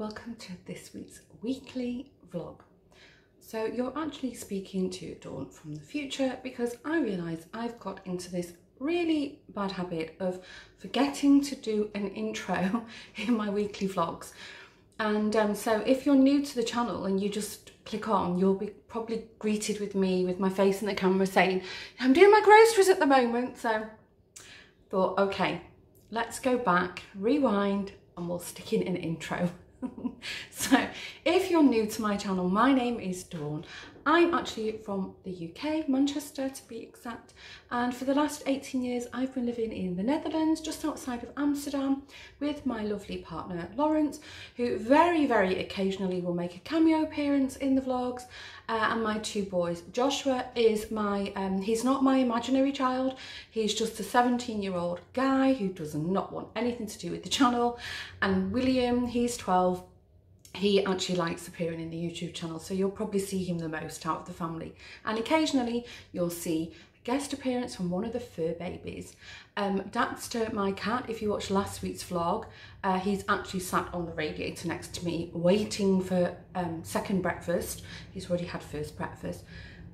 welcome to this week's weekly vlog. So you're actually speaking to Dawn from the future because I realise I've got into this really bad habit of forgetting to do an intro in my weekly vlogs. And so if you're new to the channel and you just click on, you'll be probably greeted with me with my face in the camera saying, I'm doing my groceries at the moment. So thought, okay, let's go back, rewind, and we'll stick in an intro. So if you're new to my channel, my name is Dawn. I'm actually from the UK, Manchester to be exact, and for the last 18 years I've been living in the Netherlands, just outside of Amsterdam, with my lovely partner Lawrence, who very occasionally will make a cameo appearance in the vlogs, and my two boys. Joshua is my, he's not my imaginary child, he's just a 17-year-old guy who does not want anything to do with the channel, and William, he's 12. He actually likes appearing in the YouTube channel, so you'll probably see him the most out of the family. And occasionally you'll see a guest appearance from one of the fur babies. Daxter, my cat, if you watched last week's vlog, he's actually sat on the radiator next to me waiting for second breakfast. He's already had first breakfast.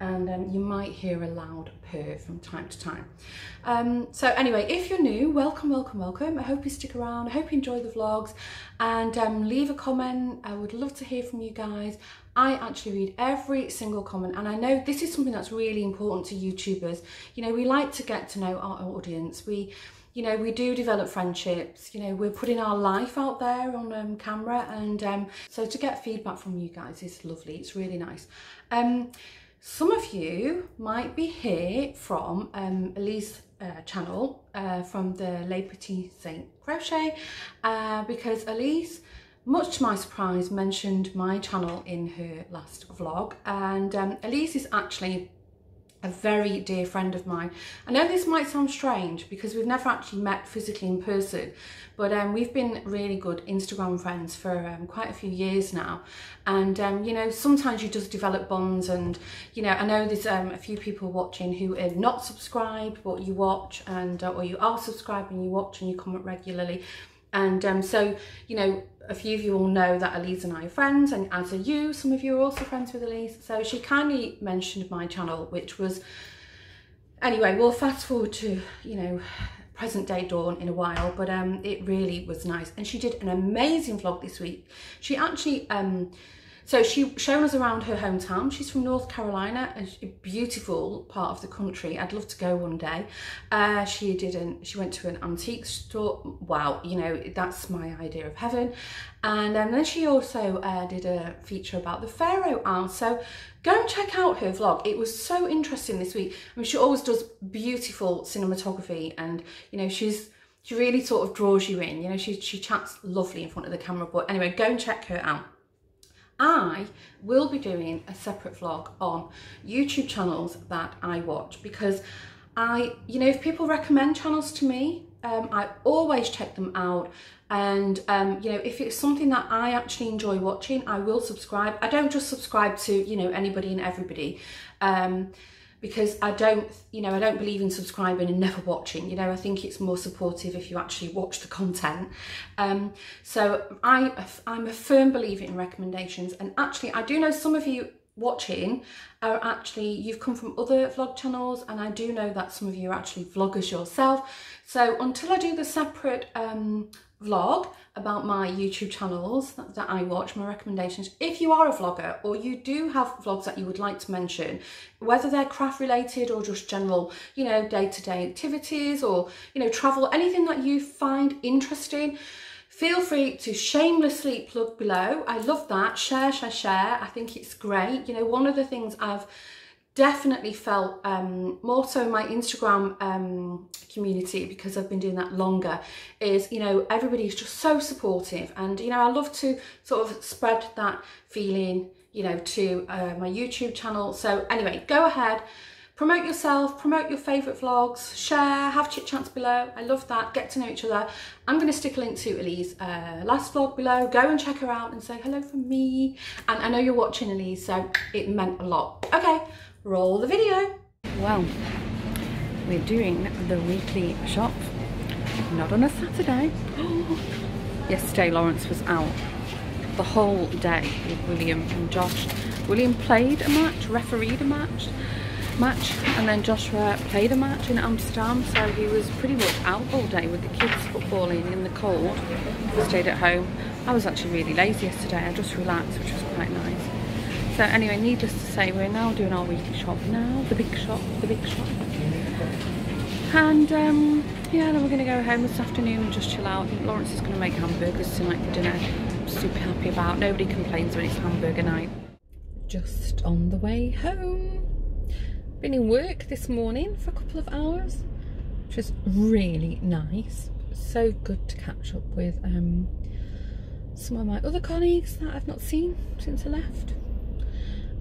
And you might hear a loud purr from time to time. So anyway, if you're new, welcome. I hope you stick around. I hope you enjoy the vlogs, and leave a comment. I would love to hear from you guys. I actually read every single comment, and I know this is something that's really important to YouTubers. You know, we like to get to know our audience. We do develop friendships. You know, we're putting our life out there on camera, and so to get feedback from you guys is lovely. It's really nice. Some of you might be here from Elise's channel, from the Les Petits Saint Crochet, because Elise, much to my surprise, mentioned my channel in her last vlog, and Elise is actually a very dear friend of mine. I know this might sound strange because we've never actually met physically in person, but we've been really good Instagram friends for quite a few years now. And you know, sometimes you just develop bonds, and you know, I know there's a few people watching who are not subscribed but you watch, and or you are subscribed and you watch and you comment regularly. And so, you know, a few of you all know that Elise and I are friends, and as are you. Some of you are also friends with Elise. So she kindly mentioned my channel, which was, anyway, we'll fast forward to, you know, present day Dawn in a while, but it really was nice. And she did an amazing vlog this week. She actually, so she showed us around her hometown. She's from North Carolina, a beautiful part of the country. I'd love to go one day. She went to an antique store. Wow, you know, that's my idea of heaven. And then she also did a feature about the Pharaoh Owl. So go and check out her vlog. It was so interesting this week. I mean, she always does beautiful cinematography, and you know, she really sort of draws you in. You know, she chats lovely in front of the camera. But anyway, go and check her out. I will be doing a separate vlog on YouTube channels that I watch, because you know, if people recommend channels to me, I always check them out. And you know, if it's something that I actually enjoy watching, I will subscribe. I don't just subscribe to, you know, anybody and everybody, because I don't believe in subscribing and never watching. You know, I think it's more supportive if you actually watch the content. So I'm a firm believer in recommendations, and actually I do know some of you watching are actually, you've come from other vlog channels, and I do know that some of you are actually vloggers yourself. So until I do the separate vlog about my YouTube channels that I watch, my recommendations, if you are a vlogger or you do have vlogs that you would like to mention, whether they're craft related or just general, you know, day-to-day activities, or you know, travel, anything that you find interesting, feel free to shamelessly plug below. I love that. Share. I think it's great. You know, one of the things I've definitely felt more so in my Instagram community, because I've been doing that longer, is, you know, everybody's just so supportive, and you know, I love to sort of spread that feeling, you know, to my YouTube channel. So anyway, go ahead, promote yourself, promote your favourite vlogs, share, have chit chats below. I love that, get to know each other. I'm going to stick a link to Elise's last vlog below. Go and check her out and say hello from me. And I know you're watching, Elise, so it meant a lot. Okay, roll the video. Well, we're doing the weekly shop, not on a Saturday. Yesterday Lawrence was out the whole day with William and Josh. William played a match, refereed a match, and then Joshua played a match in Amsterdam, so he was pretty much out all day with the kids footballing in the cold. We stayed at home. I was actually really lazy yesterday. I just relaxed, which was quite nice. So anyway, needless to say, we're now doing our weekly shop now, the big shop. And yeah, then we're going to go home this afternoon and just chill out. I think Lawrence is going to make hamburgers tonight for dinner. I'm super happy about. Nobody complains when it's hamburger night. Just on the way home. Been in work this morning for a couple of hours, which was really nice. So good to catch up with some of my other colleagues that I've not seen since I left.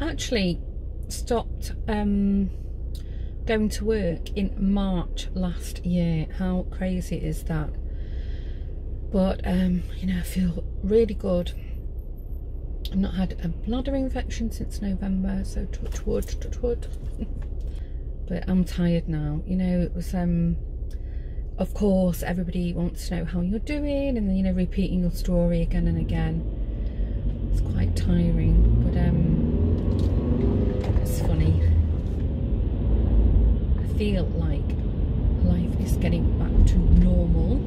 I actually stopped going to work in March last year. How crazy is that? But you know, I feel really good. I've not had a bladder infection since November, so touch wood, touch wood. But I'm tired now. You know, it was of course everybody wants to know how you're doing, and then, you know, repeating your story again and again. It's quite tiring, but it's funny. I feel like life is getting back to normal,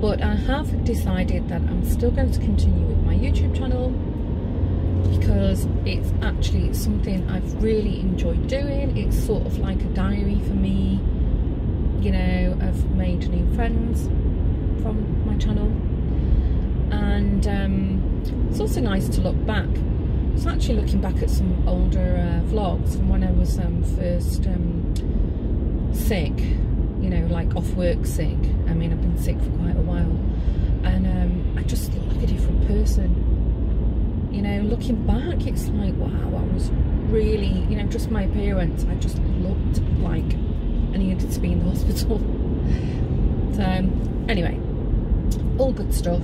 but I have decided that I'm still going to continue with my YouTube channel because it's actually something I've really enjoyed doing. It's sort of like a diary for me. You know, I've made new friends from my channel, and it's also nice to look back. I was actually looking back at some older vlogs from when I was first sick, you know, like off work sick. I mean, I've been sick for quite a while, and I just look like a different person. You know, looking back, it's like, wow, I was really, you know, just my appearance, I just looked like I needed to be in the hospital. So anyway, all good stuff.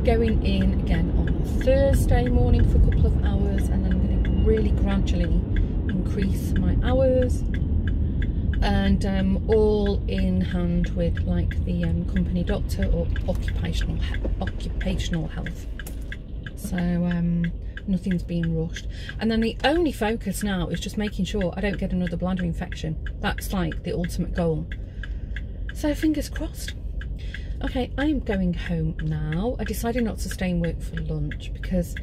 Going in again on Thursday morning for a couple of hours, and then I'm going to really gradually increase my hours, and all in hand with like the company doctor or occupational health. So nothing's being rushed, and then the only focus now is just making sure I don't get another bladder infection. That's like the ultimate goal, so fingers crossed. Okay, I'm going home now. I decided not to stay and work for lunch because,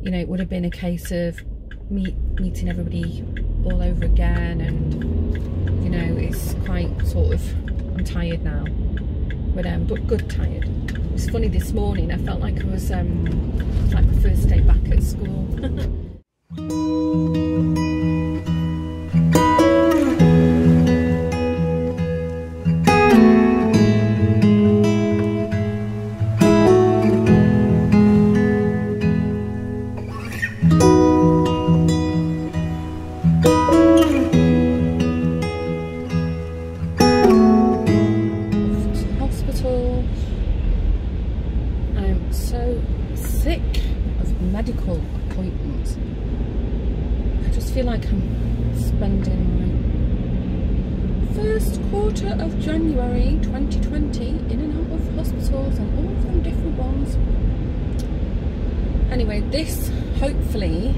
you know, it would have been a case of meeting everybody all over again, and, you know, it's quite sort of, I'm tired now, but good tired. It was funny this morning, I felt like I was like the first day back at school. Medical appointments. I just feel like I'm spending my first quarter of January 2020 in and out of hospitals, and all of them different ones. Anyway, this hopefully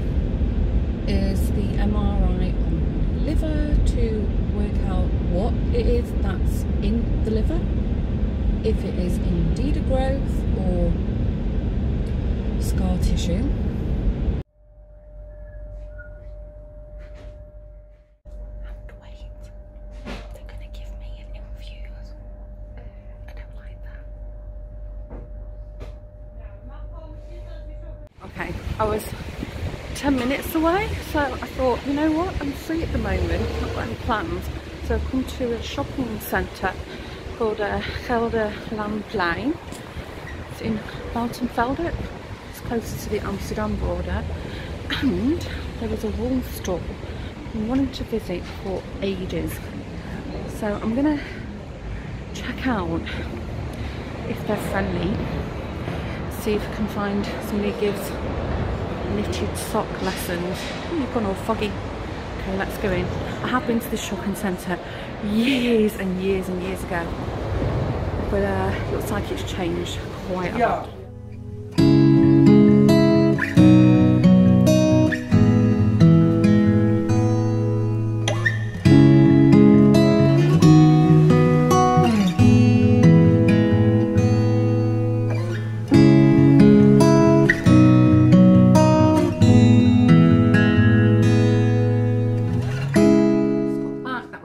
is the MRI on the liver to work out what it is that's in the liver, if it is indeed a growth or scar tissue. And wait, they're gonna give me an infuse. I don't like that. Okay, I was 10 minutes away, so I thought, you know what, I'm free at the moment, not got any plans, so I've come to a shopping centre called Gelderlandplein. It's in Buitenveldert. Closer to the Amsterdam border, and there was a wool store I'm wanting to visit for ages, so I'm gonna check out if they're friendly, see if I can find somebody who gives knitted sock lessons. Oh, you've gone all foggy. Okay, let's go in. I have been to this shopping centre years and years and years ago, but it looks like it's changed quite a lot.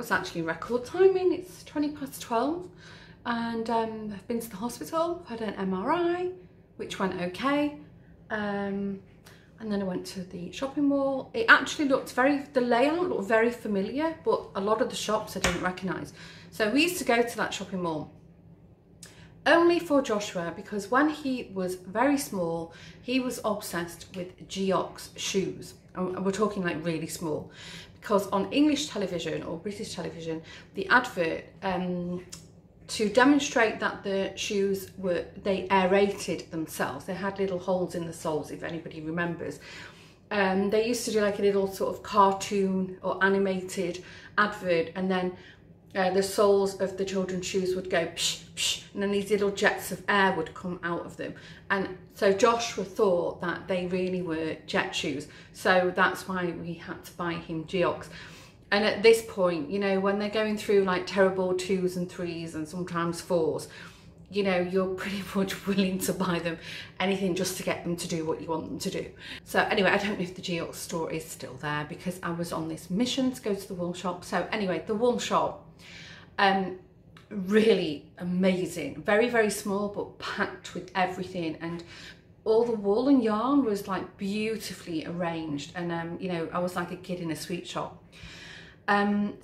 was actually record timing. It's 12:20 and I've been to the hospital, I've had an MRI, which went okay. And then I went to the shopping mall. It actually looked the layout looked very familiar, but a lot of the shops I didn't recognise. So we used to go to that shopping mall only for Joshua, because when he was very small, he was obsessed with Geox shoes. And we're talking like really small, because on English television or British television, the advert, to demonstrate that the shoes they aerated themselves, they had little holes in the soles, if anybody remembers. They used to do like a little sort of cartoon or animated advert, and then the soles of the children's shoes would go psh, psh, and then these little jets of air would come out of them. And so Joshua thought that they really were jet shoes. So that's why we had to buy him Geox. And at this point, you know, when they're going through like terrible 2s and 3s and sometimes 4s, you know, you're pretty much willing to buy them anything just to get them to do what you want them to do. So anyway, I don't know if the Geox store is still there, because I was on this mission to go to the wool shop. So anyway, the wool shop, really amazing, very, very small, but packed with everything. And all the wool and yarn was like beautifully arranged. And, you know, I was like a kid in a sweet shop.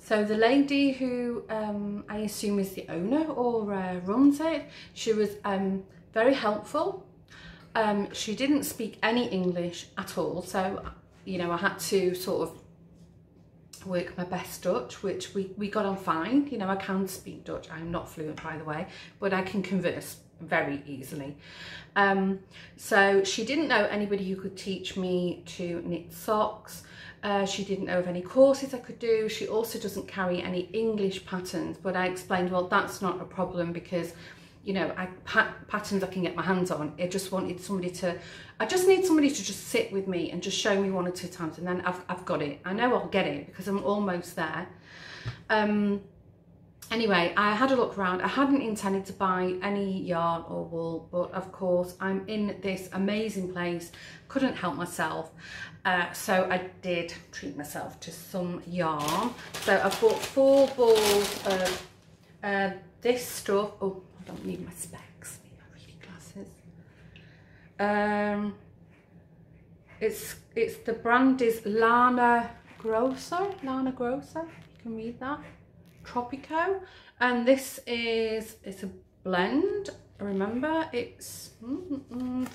So the lady who I assume is the owner or runs it, she was very helpful. She didn't speak any English at all, so you know, I had to sort of work my best Dutch, which we got on fine. You know, I can speak Dutch. I'm not fluent, by the way, but I can converse very easily. So she didn't know anybody who could teach me to knit socks. She didn't know of any courses I could do. She also doesn't carry any English patterns, but I explained, well, that's not a problem, because, you know, patterns I can get my hands on. I just wanted somebody to, I just need somebody to just sit with me and just show me 1 or 2 times, and then I've got it. I know I'll get it because I'm almost there. Anyway, I had a look around. I hadn't intended to buy any yarn or wool, but of course I'm in this amazing place, couldn't help myself. So I did treat myself to some yarn. So I bought 4 balls of this stuff. Oh, I don't need my specs, I need my reading glasses. It's the brand is Lana Grossa, you can read that. Tropico, and this is, it's a blend. Remember, it's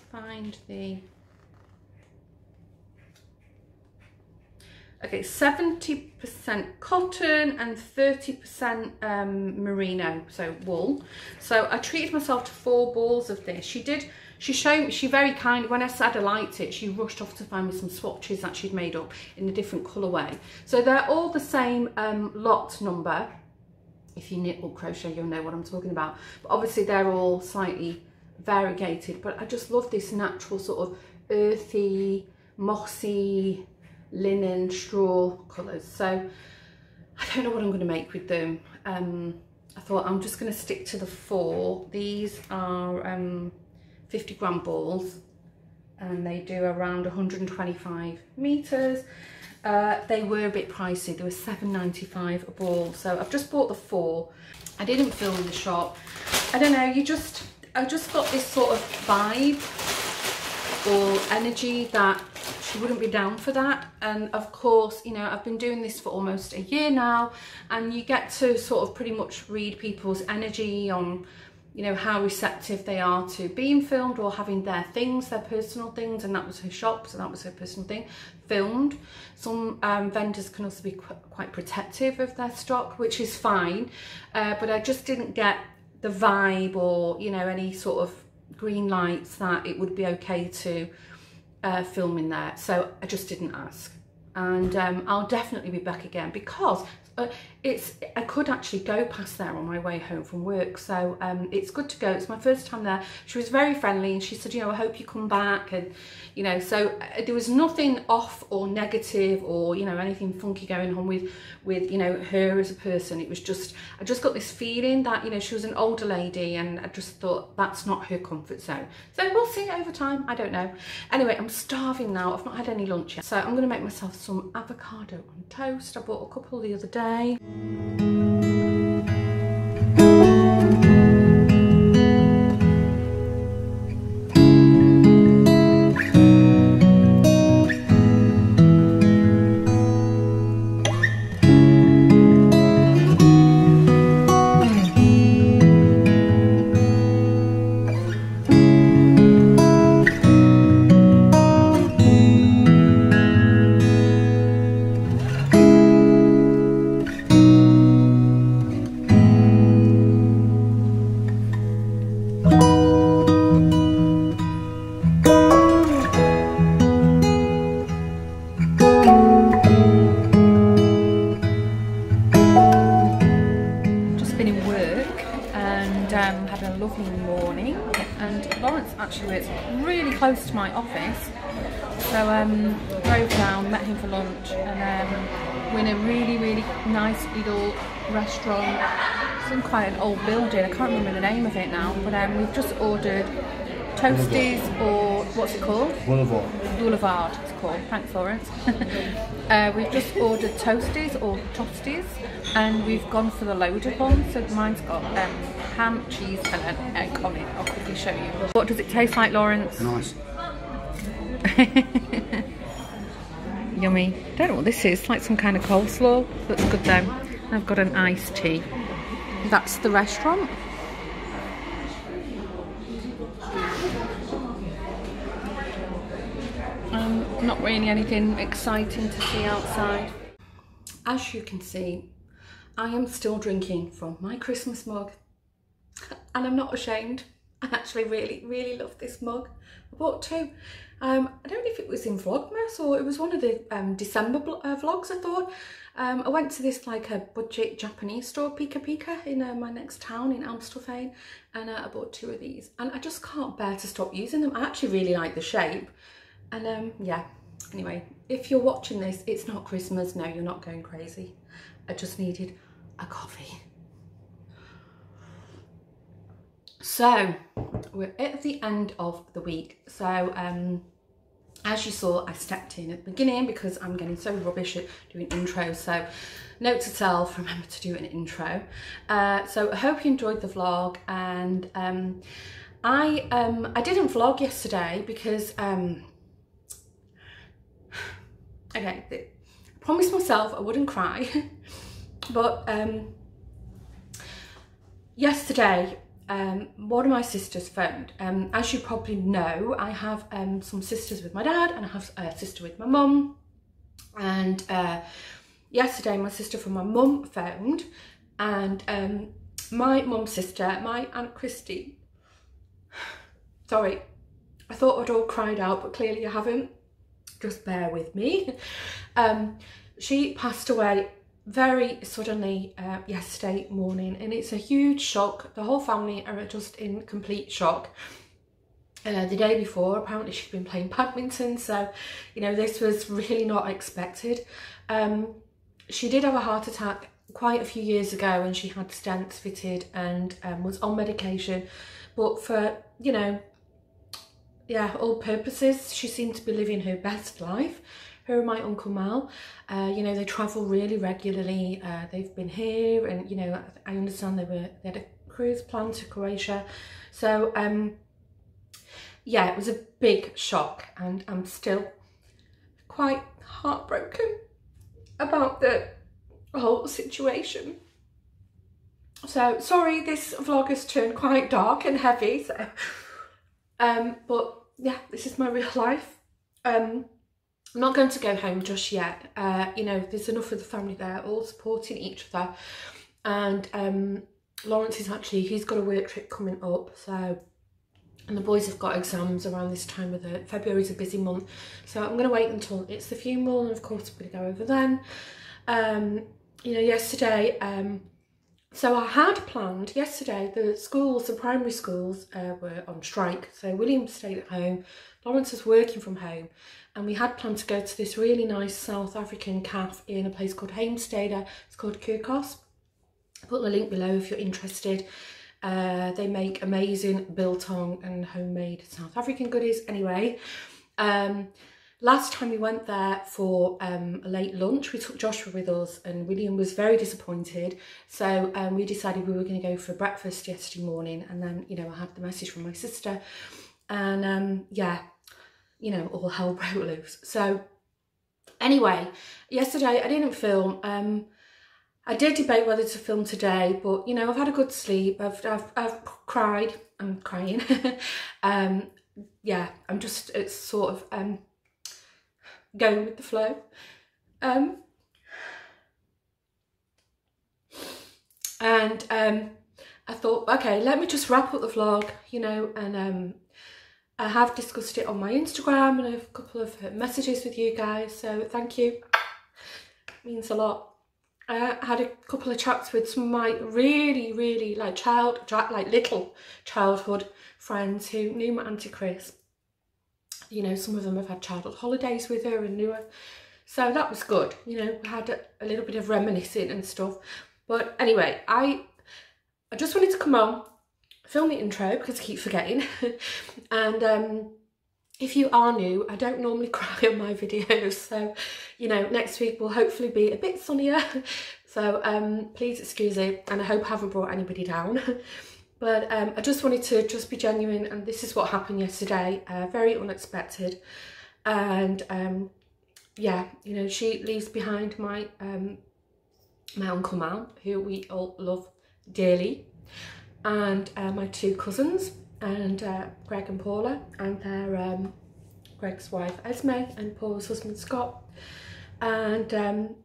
find the, okay, 70% cotton and 30% merino, so wool. So I treated myself to 4 balls of this. She showed me, she very kind, when I said I liked it, she rushed off to find me some swatches that she'd made up in a different colourway. So they're all the same lot number. If you knit or crochet, you'll know what I'm talking about. But obviously they're all slightly variegated, but I just love this natural sort of earthy, mossy, linen, straw colours. So I don't know what I'm going to make with them. I thought I'm just going to stick to the 4. These are 50-gram balls, and they do around 125 meters. They were a bit pricey. They were $7.95 a ball, so I've just bought the 4. I didn't film in the shop. I don't know, I just got this sort of vibe or energy that she wouldn't be down for that. And of course, you know, I've been doing this for almost a year now, and you get to sort of pretty much read people's energy on, you know, how receptive they are to being filmed or having their things, their personal things. And that was her shop, so that was her personal thing, filmed. Some vendors can also be quite protective of their stock, which is fine, but I just didn't get the vibe or, you know, any sort of green lights that it would be okay to film in there. So I just didn't ask, and I'll definitely be back again, because I could actually go past there on my way home from work, so it's good to go. It's my first time there. She was very friendly, and she said, you know, I hope you come back, and you know, so there was nothing off or negative or, you know, anything funky going on with you know, her as a person. It was just, I just got this feeling that, you know, she was an older lady, and I just thought that's not her comfort zone. So we'll see over time, I don't know. Anyway, I'm starving now. I've not had any lunch yet, so I'm going to make myself some avocado on toast. I bought a couple the other day. Had a lovely morning, and Lawrence actually works really close to my office, so drove down, met him for lunch, and we're in a really nice little restaurant. It's in quite an old building, I can't remember the name of it now, but we've just ordered toasties, or what's it called? Boulevard it's called. Thanks, Lawrence. We've just ordered toasties or tosties, and we've gone for the loaded one. So mine's got ham, cheese and an egg on it. I'll quickly show you. What does it taste like, Lawrence? Nice. Yummy. Don't know what this is. It's like some kind of coleslaw. Looks good though. I've got an iced tea. That's the restaurant. Not really anything exciting to see outside. As you can see, I am still drinking from my Christmas mug, and I'm not ashamed. I actually really love this mug. I bought two. I don't know if it was in Vlogmas or it was one of the December vlogs, I thought. I went to this like a budget Japanese store, Pika Pika, in my next town in Amstelveen, and I bought two of these, and I just can't bear to stop using them. I actually really like the shape, and yeah. Anyway, if you're watching this, it's not Christmas. No, you're not going crazy. I just needed a coffee. So we're at the end of the week. So as you saw, I stepped in at the beginning because I'm getting so rubbish at doing intros. So note to self, remember to do an intro. So I hope you enjoyed the vlog, and I didn't vlog yesterday because okay, I promised myself I wouldn't cry, but yesterday one of my sisters phoned. As you probably know, I have some sisters with my dad, and I have a sister with my mum, and yesterday my sister from my mum phoned, and my mum's sister, my Aunt Christine, sorry, I thought I'd all cried out, but clearly I haven't. Just bear with me. She passed away very suddenly yesterday morning, and it's a huge shock. The whole family are just in complete shock. The day before, apparently she'd been playing badminton, so you know, this was really not expected. She did have a heart attack quite a few years ago, and she had stents fitted and was on medication, but for, you know, yeah, all purposes, she seemed to be living her best life. Her and my Uncle Mal, you know, they travel really regularly. They've been here, and you know, I understand they had a cruise planned to Croatia. So yeah, it was a big shock, and I'm still quite heartbroken about the whole situation. So sorry, this vlog has turned quite dark and heavy. So but yeah, this is my real life. I'm not going to go home just yet. You know, there's enough of the family there, all supporting each other. And Lawrence is actually, he's got a work trip coming up. So, and the boys have got exams around this time of the, February's a busy month. So I'm going to wait until it's the funeral, and of course I'm going to go over then. You know, yesterday, so I had planned yesterday, the schools, the primary schools were on strike. So William stayed at home, Lawrence was working from home, and we had planned to go to this really nice South African cafe in a place called Heemstede. It's called Kirkos. I'll put the link below if you're interested. They make amazing biltong and homemade South African goodies. Anyway, last time we went there for a late lunch, we took Joshua with us, and William was very disappointed. So we decided we were going to go for breakfast yesterday morning, and then, you know, I had the message from my sister, and yeah, you know, all hell broke loose. So anyway, yesterday I didn't film. I did debate whether to film today, but you know, I've had a good sleep. I've cried. I'm crying. Yeah, I'm just, it's sort of going with the flow. And I thought, okay, let me just wrap up the vlog, you know, and I have discussed it on my Instagram and a couple of messages with you guys, so thank you. It means a lot. I had a couple of chats with some of my really like little childhood friends who knew my Aunty Chris. You know, some of them have had childhood holidays with her and knew her, so that was good. You know, we had a little bit of reminiscing and stuff. But anyway, I just wanted to come on, film the intro because I keep forgetting. And if you are new, I don't normally cry on my videos, so you know, next week will hopefully be a bit sunnier. So please excuse it, and I hope I haven't brought anybody down. But I just wanted to just be genuine, and this is what happened yesterday, very unexpected. And yeah, you know, she leaves behind my my Uncle Mal, who we all love dearly, and my two cousins, and Greg and Paula, and their Greg's wife Esme and Paula's husband Scott. And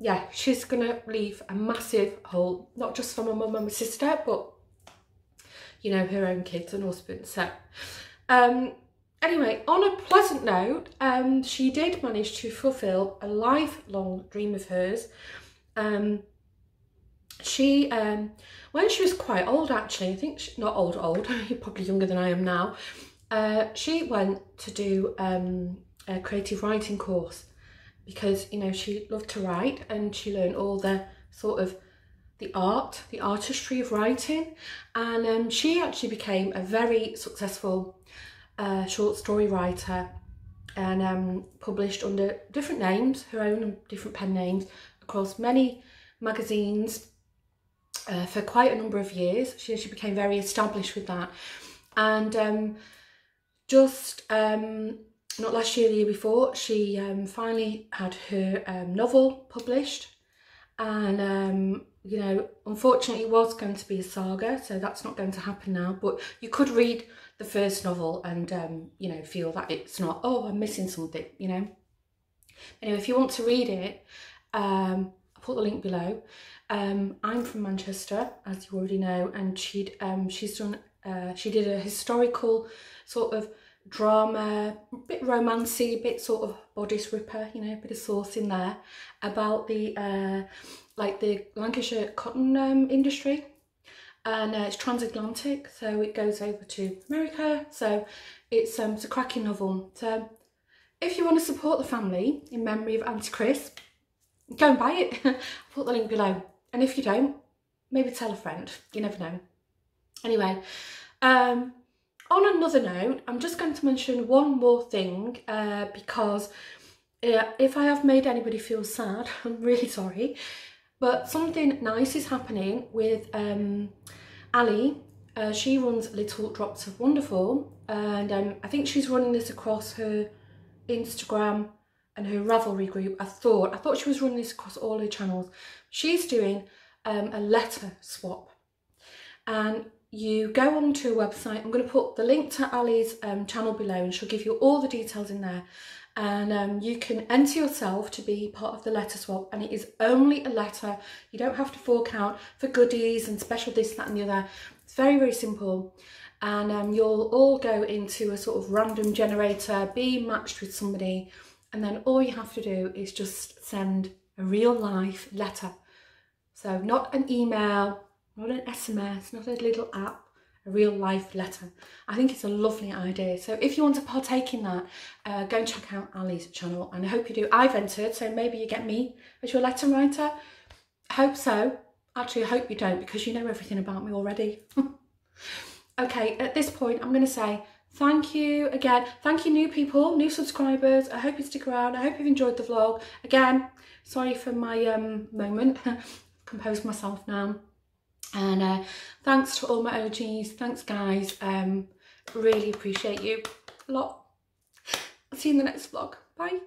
yeah, she's gonna leave a massive hole, not just for my mum and my sister, but you know, her own kids and husband. So anyway, on a pleasant note, she did manage to fulfill a lifelong dream of hers. She when she was quite old, actually, I think not old, you're probably younger than I am now, she went to do a creative writing course, because, you know, she loved to write, and she learned all the sort of the artistry of writing. And she actually became a very successful short story writer, and published under different names, her own different pen names, across many magazines for quite a number of years. She became very established with that. And just not last year, the year before, she finally had her novel published. And you know, unfortunately it was going to be a saga, so that's not going to happen now, but you could read the first novel and you know, feel that it's not, oh, I'm missing something, you know. Anyway, if you want to read it, I'll put the link below. I'm from Manchester, as you already know, and she did a historical sort of drama, a bit romancy, a bit sort of bodice ripper, you know, a bit of sauce in there, about the like the Lancashire cotton industry. And it's transatlantic, so it goes over to America. So it's a cracking novel. So if you want to support the family in memory of Aunty Chris, go and buy it. I'll put the link below. And if you don't, maybe tell a friend. You never know. Anyway, on another note, I'm just going to mention one more thing, because if I have made anybody feel sad, I'm really sorry. But something nice is happening with Ali. She runs Little Drops of Wonderful, and I think she's running this across her Instagram and her Ravelry group. I thought she was running this across all her channels. She's doing a letter swap, and you go onto a website. I'm going to put the link to Ali's channel below, and she'll give you all the details in there. And you can enter yourself to be part of the letter swap, and it is only a letter. You don't have to fork out for goodies and special this, that and the other. It's very, very simple. And you'll all go into a sort of random generator, be matched with somebody, and then all you have to do is just send a real life letter. So not an email, not an SMS, not a little app, a real life letter. I think it's a lovely idea. So if you want to partake in that, go and check out Ali's channel, and I hope you do. I've entered, so maybe you get me as your letter writer. I hope so. Actually, I hope you don't, because you know everything about me already. Okay, at this point, I'm going to say Thank you again. Thank you, new people, new subscribers. I hope you stick around. I hope you've enjoyed the vlog. Again, sorry for my moment. Composed myself now. And thanks to all my OGs. Thanks, guys. Really appreciate you a lot. I'll see you in the next vlog. Bye.